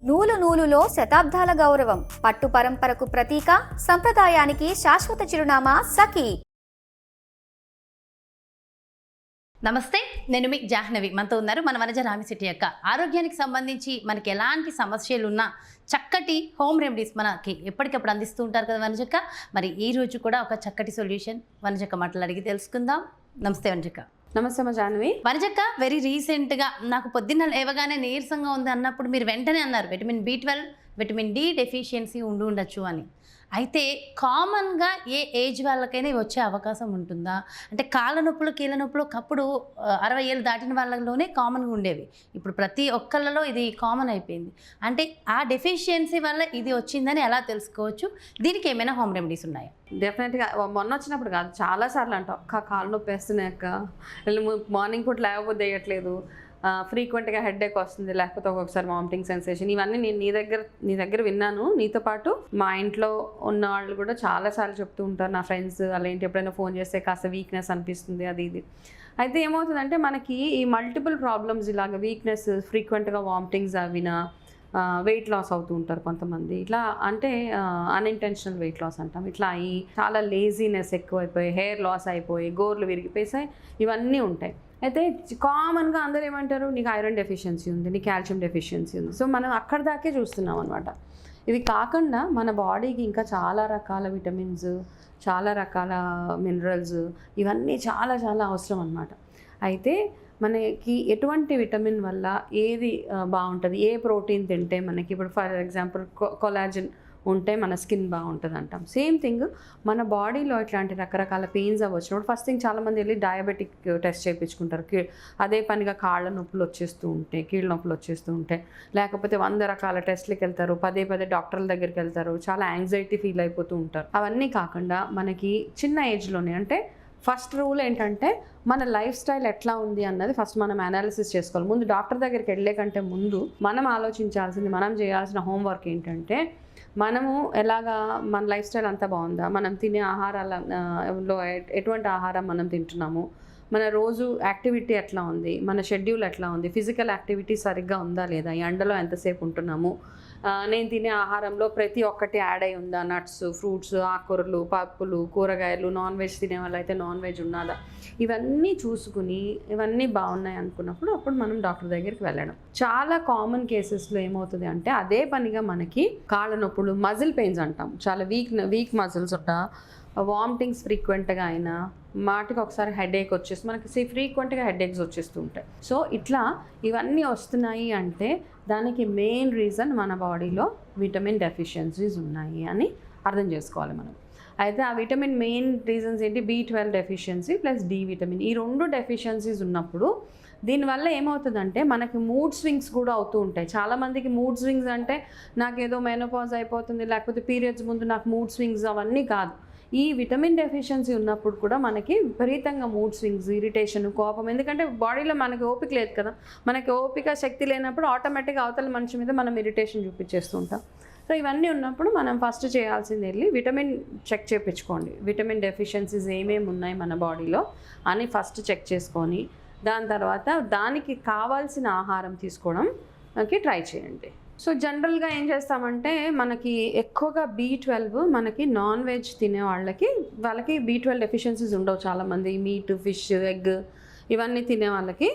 నూలు నూలులో శతాబ్దాల గౌరవం, పట్టు పరంపరకు ప్రతీక, సంప్రదాయానికి శాశ్వత చిరునామా సఖీ. నమస్తే, నేను మీ జాహ్నవి. మనతో ఉన్నారు మన వనజ రామిశెట్టి యొక్క ఆరోగ్యానికి సంబంధించి మనకి ఎలాంటి సమస్యలు ఉన్నా చక్కటి హోమ్ రెమెడీస్ మనకి ఎప్పటికప్పుడు అందిస్తూ ఉంటారు కదా వనజక్క. మరి ఈ రోజు కూడా ఒక చక్కటి సొల్యూషన్ వనజక్క మాటలు అడిగి తెలుసుకుందాం. నమస్తే వనజక్క. నమస్తే మా జాహ్నవి. వనజక్క, వెరీ రీసెంట్గా నాకు పొద్దున్న లేవగానే నీరసంగా ఉంది అన్నప్పుడు మీరు వెంటనే అన్నారు vitamin B12, vitamin D deficiency ఉండొచ్చు అని. అయితే కామన్గా ఏ ఏజ్ వాళ్ళకైనా ఇవి వచ్చే అవకాశం ఉంటుందా? అంటే కాళ్ళ నొప్పులు, కీళ్ళ నొప్పులు ఒకప్పుడు 60 ఏళ్ళు దాటిన వాళ్ళలోనే కామన్గా ఉండేవి. ఇప్పుడు ప్రతి ఒక్కళ్ళలో ఇది కామన్ అయిపోయింది. అంటే ఆ డెఫిషియన్సీ వల్ల ఇది వచ్చిందని ఎలా తెలుసుకోవచ్చు? దీనికి ఏమైనా హోమ్ రెమెడీస్ ఉన్నాయా? డెఫినెట్గా మొన్న వచ్చినప్పుడు కాదు, చాలాసార్లు అంటాం అక్క కాళ్ళు నొప్పి వేస్తున్నాయి అక్క, మార్నింగ్ పూట లేకపోతే వేయట్లేదు, ఫ్రీక్వెంట్గా హెడేక్ వస్తుంది, లేకపోతే ఒక్కొక్కసారి వామిటింగ్ సెన్సేషన్. ఇవన్నీ నేను నీ దగ్గర విన్నాను. నీతో పాటు మా ఇంట్లో ఉన్న వాళ్ళు కూడా చాలాసార్లు చెప్తూ ఉంటారు, నా ఫ్రెండ్స్ అలా ఏంటి ఎప్పుడైనా ఫోన్ చేస్తే కాస్త వీక్నెస్ అనిపిస్తుంది అది ఇది. అయితే ఏమవుతుందంటే మనకి ఈ మల్టిపుల్ ప్రాబ్లమ్స్ ఇలాగ వీక్నెస్, ఫ్రీక్వెంట్గా వామిటింగ్స్ అవినా, వెయిట్ లాస్ అవుతూ ఉంటారు కొంతమంది. ఇట్లా అంటే అన్ఇంటెన్షనల్ వెయిట్ లాస్ అంటాం. ఇట్లా అయ్యి చాలా లేజీనెస్ ఎక్కువైపోయి, హెయిర్ లాస్ అయిపోయి, గోర్లు విరిగిపోయి ఇవన్నీ ఉంటాయి. అయితే కామన్గా అందరూ ఏమంటారు, నీకు ఐరన్ డెఫిషియన్సీ ఉంది, నీకు కాల్షియం డెఫిషియన్సీ ఉంది. సో మనం అక్కడి దాకే చూస్తున్నాం అనమాట. ఇవి కాకుండా మన బాడీకి ఇంకా చాలా రకాల విటమిన్స్, చాలా రకాల మినరల్స్, ఇవన్నీ చాలా చాలా అవసరం అనమాట. అయితే మనకి ఎటువంటి విటమిన్ వల్ల ఏది బాగుంటుంది, ఏ ప్రోటీన్ తింటే మనకి, ఇప్పుడు ఫర్ ఎగ్జాంపుల్ కొలాజన్ ఉంటే మన స్కిన్ బాగుంటుంది అంటాం. సేమ్ థింగ్ మన బాడీలో ఇట్లాంటి రకరకాల పెయిన్స్ వచ్చినప్పుడు ఫస్ట్ థింగ్ చాలామంది వెళ్ళి డయాబెటిక్ టెస్ట్ చేయించుకుంటారు. అదే పనిగా కాళ్ళ నొప్పులు వచ్చేస్తూ ఉంటాయి, కీళ్ళ నొప్పులు వచ్చేస్తూ ఉంటాయి, లేకపోతే 100 రకాల టెస్ట్లకు వెళ్తారు, పదే డాక్టర్ల దగ్గరికి వెళ్తారు, చాలా యాంగ్జైటీ ఫీల్ అయిపోతూ ఉంటారు. అవన్నీ కాకుండా మనకి చిన్న ఏజ్లోనే, అంటే ఫస్ట్ రూల్ ఏంటంటే మన లైఫ్ స్టైల్ ఎట్లా ఉంది అన్నది ఫస్ట్ మనం అనాలిసిస్ చేసుకోవాలి. ముందు డాక్టర్ దగ్గరికి వెళ్ళే కంటే ముందు మనం ఆలోచించాల్సింది, మనం చేయాల్సిన హోంవర్క్ ఏంటంటే, మనము ఎలాగా మన లైఫ్ స్టైల్ అంతా బాగుందా, మనం తినే ఆహారాలలో ఎటువంటి ఆహారం మనం తింటున్నాము, మన రోజు యాక్టివిటీ ఎట్లా ఉంది, మన షెడ్యూల్ ఎట్లా ఉంది, ఫిజికల్ యాక్టివిటీ సరిగ్గా ఉందా లేదా, ఈ ఎండలో ఎంతసేపు ఉంటున్నాము, నేను తినే ఆహారంలో ప్రతి ఒక్కటి యాడ్ అయి ఉందా, నట్స్, ఫ్రూట్స్, ఆకుకూరలు, పప్పులు, కూరగాయలు, నాన్ వెజ్ తినే వాళ్ళు అయితే నాన్ వెజ్ ఉన్నదా, ఇవన్నీ చూసుకుని ఇవన్నీ బాగున్నాయి అనుకున్నప్పుడు అప్పుడు మనం డాక్టర్ దగ్గరికి వెళ్ళడం. చాలా కామన్ కేసెస్లో ఏమవుతుంది అంటే అదే పనిగా మనకి కాళ్ళ నొప్పులు, మజిల్ పెయిన్స్ అంటాం, చాలా వీక్ మజిల్స్ ఉంటా, వామిటింగ్స్ ఫ్రీక్వెంట్గా అయినా, మాటికి ఒకసారి హెడేక్ వచ్చేసి మనకి ఫ్రీక్వెంట్గా హెడేక్స్ వచ్చేస్తూ ఉంటాయి. సో ఇట్లా ఇవన్నీ వస్తున్నాయి అంటే దానికి మెయిన్ రీజన్ మన బాడీలో విటమిన్ డెఫిషియన్సీస్ ఉన్నాయి అని అర్థం చేసుకోవాలి మనం. అయితే ఆ విటమిన్ మెయిన్ రీజన్స్ ఏంటి, B12 deficiency plus D vitamin, ఈ 2 డెఫిషియన్సీస్ ఉన్నప్పుడు దీనివల్ల ఏమవుతుందంటే మనకి మూడ్ స్వింగ్స్ కూడా అవుతూ ఉంటాయి. చాలామందికి మూడ్ స్వింగ్స్ అంటే నాకేదో మెనోపాజ్ అయిపోతుంది, లేకపోతే పీరియడ్స్ ముందు నాకు మూడ్ స్వింగ్స్, అవన్నీ కాదు. ఈ విటమిన్ డెఫిషియన్సీ ఉన్నప్పుడు కూడా మనకి విపరీతంగా మూడ్ స్వింగ్స్, ఇరిటేషన్, కోపం. ఎందుకంటే బాడీలో మనకి ఓపిక లేదు కదా, మనకి ఓపిక శక్తి లేనప్పుడు ఆటోమేటిక్గా అవతల మనిషి మీద మనం ఇరిటేషన్ చూపించేస్తూ ఉంటాం. సో ఇవన్నీ ఉన్నప్పుడు మనం ఫస్ట్ చేయాల్సింది వెళ్ళి విటమిన్ చెక్ చేయించుకోండి. విటమిన్ డెఫిషియన్సీస్ ఏమేమి ఉన్నాయి మన బాడీలో అని ఫస్ట్ చెక్ చేసుకొని దాని తర్వాత దానికి కావాల్సిన ఆహారం తీసుకోవడంకి ట్రై చేయండి. సో జనరల్గా ఏం చేస్తామంటే మనకి ఎక్కువగా B12 మనకి నాన్ వెజ్ తినే వాళ్ళకి B12 డెఫిషియన్సీస్ ఉండవు. చాలామంది మీట్, ఫిష్, ఎగ్ ఇవన్నీ తినే వాళ్ళకి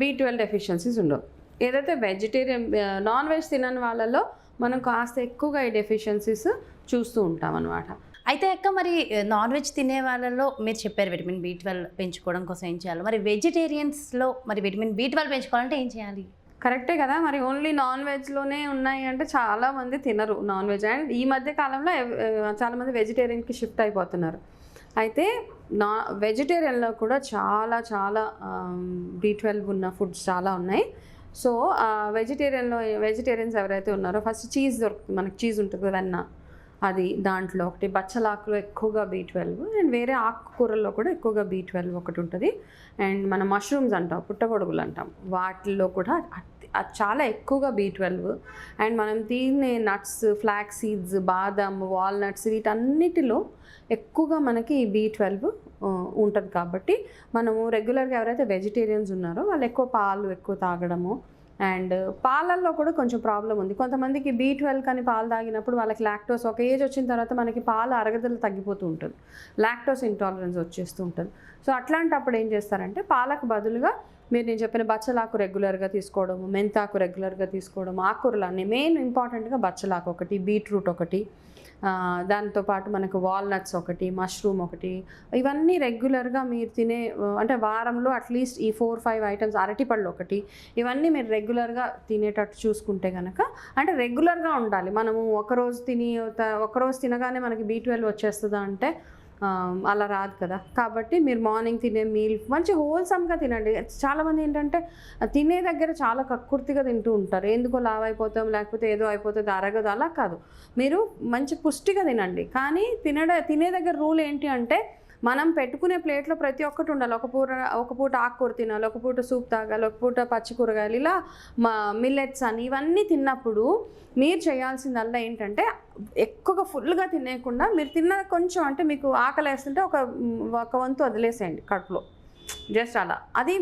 B12 డెఫిషియన్సీస్ ఉండవు. ఏదైతే వెజిటేరియన్, నాన్ వెజ్ తినని వాళ్ళలో మనం కాస్త ఎక్కువగా ఈ డెఫిషియన్సీస్ చూస్తూ ఉంటాం అన్నమాట. అయితే అక్క, మరి నాన్ వెజ్ తినే వాళ్ళలో మీరు చెప్పారు విటమిన్ B12 పెంచుకోవడం కోసం ఏం చేయాలి, మరి వెజిటేరియన్స్లో మరి విటమిన్ B12 పెంచుకోవాలంటే ఏం చేయాలి? కరెక్టే కదా, మరి ఓన్లీ నాన్ వెజ్లోనే ఉన్నాయి అంటే చాలామంది తినరు నాన్ వెజ్. అండ్ ఈ మధ్య కాలంలో చాలామంది వెజిటేరియన్కి షిఫ్ట్ అయిపోతున్నారు. అయితే వెజిటేరియన్లో కూడా చాలా చాలా B12 ఉన్న ఫుడ్స్ చాలా ఉన్నాయి. సో వెజిటేరియన్స్ ఎవరైతే ఉన్నారో ఫస్ట్ చీజ్ దొరుకుతుంది, మనకి చీజ్ ఉంటుంది కదన్నా, అది దాంట్లో ఒకటి. బచ్చలాకులో ఎక్కువగా B12, అండ్ వేరే ఆకుకూరల్లో కూడా ఎక్కువగా B12 ఒకటి ఉంటుంది. అండ్ మన మష్రూమ్స్ అంటాం, పుట్టగొడుగులు అంటాం, వాటిల్లో కూడా అది చాలా ఎక్కువగా B12. అండ్ మనం తినే నట్స్, ఫ్లాక్స్ సీడ్స్, బాదం, వాల్నట్స్, వీటన్నిటిలో ఎక్కువగా మనకి B12 ఉంటుంది. కాబట్టి మనము రెగ్యులర్గా ఎవరైతే వెజిటేరియన్స్ ఉన్నారో వాళ్ళు ఎక్కువ పాలు ఎక్కువ తాగడము, అండ్ పాలల్లో కూడా కొంచెం ప్రాబ్లం ఉంది. కొంతమందికి B12 కానీ పాలు తాగినప్పుడు వాళ్ళకి లాక్టోస్ ఒక ఏజ్ వచ్చిన తర్వాత మనకి పాలు అరగదల తగ్గిపోతూ ఉంటుంది, లాక్టోస్ ఇంటాలరెన్స్ వచ్చేస్తూ ఉంటుంది. సో అట్లాంటప్పుడు ఏం చేస్తారంటే పాలకు బదులుగా నేను చెప్పిన బచ్చలాకు రెగ్యులర్గా తీసుకోవడము, మెంతాకు రెగ్యులర్గా తీసుకోవడము, ఆకుకూరలు అన్నీ మెయిన్ ఇంపార్టెంట్గా బచ్చలాకు ఒకటి, బీట్రూట్ ఒకటి, దాంతోపాటు మనకు వాల్నట్స్ ఒకటి, మష్రూమ్ ఒకటి, ఇవన్నీ రెగ్యులర్గా మీరు తినే అంటే వారంలో అట్లీస్ట్ ఈ 4-5 ఐటమ్స్, అరటిపళ్ళు ఒకటి, ఇవన్నీ మీరు రెగ్యులర్గా తినేటట్టు చూసుకుంటే కనుక, అంటే రెగ్యులర్గా ఉండాలి. మనము ఒకరోజు తినగానే మనకి B12 వచ్చేస్తుందా అంటే అలా రాదు కదా. కాబట్టి మీరు మార్నింగ్ తినే మీల్ మంచి హోల్సమ్గా తినండి. చాలామంది ఏంటంటే తినే దగ్గర చాలా కక్కుర్తిగా తింటూ ఉంటారు, ఎందుకో లావ్ అయిపోతాం లేకపోతే ఏదో అయిపోతుంది అరగదు, అలా కాదు. మీరు మంచి పుష్టిగా తినండి. కానీ తినే దగ్గర రూల్ ఏంటి అంటే మనం పెట్టుకునే ప్లేట్లో ప్రతి ఒక్కటి ఉండాలి. ఒక పూట ఆకుకూర తినాలి, ఒక పూట సూప్ తాగాలి, ఒక పూట పచ్చి కూరగాయలు, ఇలా మిల్లెట్స్ అని ఇవన్నీ తిన్నప్పుడు మీరు చేయాల్సిందల్లా ఏంటంటే ఎక్కువగా ఫుల్గా తినేయకుండా మీరు తిన్న కొంచెం అంటే మీకు ఆకలి వేస్తుంటే ఒక వంతు వదిలేసేయండి కడుపులో, జస్ట్ అలా. అది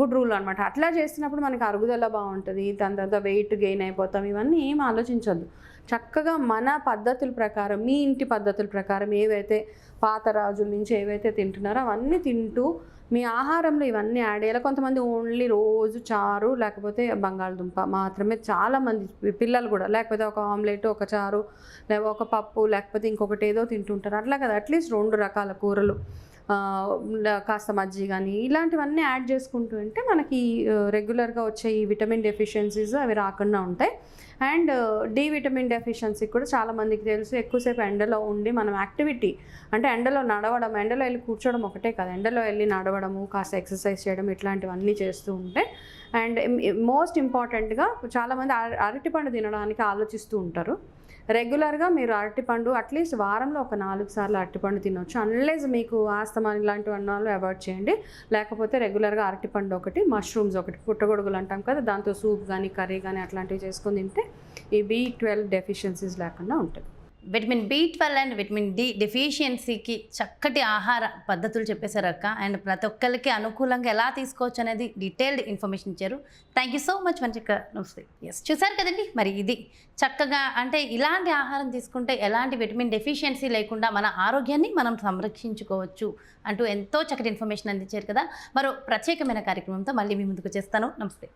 గుడ్ రూల్ అనమాట. అట్లా చేసినప్పుడు మనకి అరుగుదల బాగుంటుంది, దాని తర్వాత వెయిట్ గెయిన్ అయిపోతాం, ఇవన్నీ ఏం ఆలోచించొద్దు. చక్కగా మన పద్ధతుల ప్రకారం, మీ ఇంటి పద్ధతుల ప్రకారం ఏవైతే పాత రాజుల నుంచి ఏవైతే తింటున్నారో అవన్నీ తింటూ మీ ఆహారంలో ఇవన్నీ యాడ్ చేయాలి. కొంతమంది ఓన్లీ రోజు చారు లేకపోతే బంగాళదుంప మాత్రమే, చాలామంది పిల్లలు కూడా, లేకపోతే ఒక ఆమ్లెట్, ఒక చారు, లేకపోతే ఒక పప్పు, లేకపోతే ఇంకొకటి ఏదో తింటుంటారు. అట్లా కదా, అట్లీస్ట్ 2 రకాల కూరలు, కాస్త మజ్జిగ కానీ ఇలాంటివన్నీ యాడ్ చేసుకుంటూ ఉంటే మనకి రెగ్యులర్గా వచ్చే ఈ విటమిన్ డెఫిషియన్సీస్ అవి రాకుండా ఉంటాయి. అండ్ డి విటమిన్ డెఫిషియన్సీ కూడా చాలామందికి తెలుసు, ఎక్కువసేపు ఎండలో ఉండి మనం యాక్టివిటీ అంటే ఎండలో నడవడం, ఎండలో వెళ్ళి కూర్చోవడం ఒకటే కాదు, ఎండలో వెళ్ళి నడవడము, కాస్త ఎక్సర్సైజ్ చేయడం, ఇట్లాంటివన్నీ చేస్తూ ఉంటే. అండ్ మోస్ట్ ఇంపార్టెంట్గా చాలామంది అరటిపండు తినడానికి ఆలోచిస్తూ ఉంటారు. రెగ్యులర్గా మీరు అరటిపండు అట్లీస్ట్ వారంలో ఒక 4 సార్లు అరటిపండు తినొచ్చు. అన్లెస్ మీకు ఆస్తమా ఇలాంటివన్నీ అవాయిడ్ చేయండి. లేకపోతే రెగ్యులర్గా అరటిపండు ఒకటి, మష్రూమ్స్ ఒకటి, పుట్టగొడుగులు అంటాం కదా, దాంతో సూప్ కానీ కర్రీ కానీ అట్లాంటివి చేసుకొని తింటే ఈ B12 డెఫిషియన్సీస్ లేకుండా ఉంటుంది. Vitamin B12 and vitamin D డెఫిషియన్సీకి చక్కటి ఆహార పద్ధతులు చెప్పేశారు అక్క. అండ్ ప్రతి ఒక్కరికి అనుకూలంగా ఎలా తీసుకోవచ్చు అనేది డీటెయిల్డ్ ఇన్ఫర్మేషన్ ఇచ్చారు. థ్యాంక్ యూ సో మచ్ మంచిగా. నమస్తే. ఎస్, చూసారు కదండి, మరి ఇది చక్కగా అంటే ఇలాంటి ఆహారం తీసుకుంటే ఎలాంటి విటమిన్ డెఫిషియన్సీ లేకుండా మన ఆరోగ్యాన్ని మనం సంరక్షించుకోవచ్చు అంటూ ఎంతో చక్కటి ఇన్ఫర్మేషన్ అందించారు కదా. మరో ప్రత్యేకమైన కార్యక్రమంతో మళ్ళీ మీ ముందుకు చేస్తాను. నమస్తే.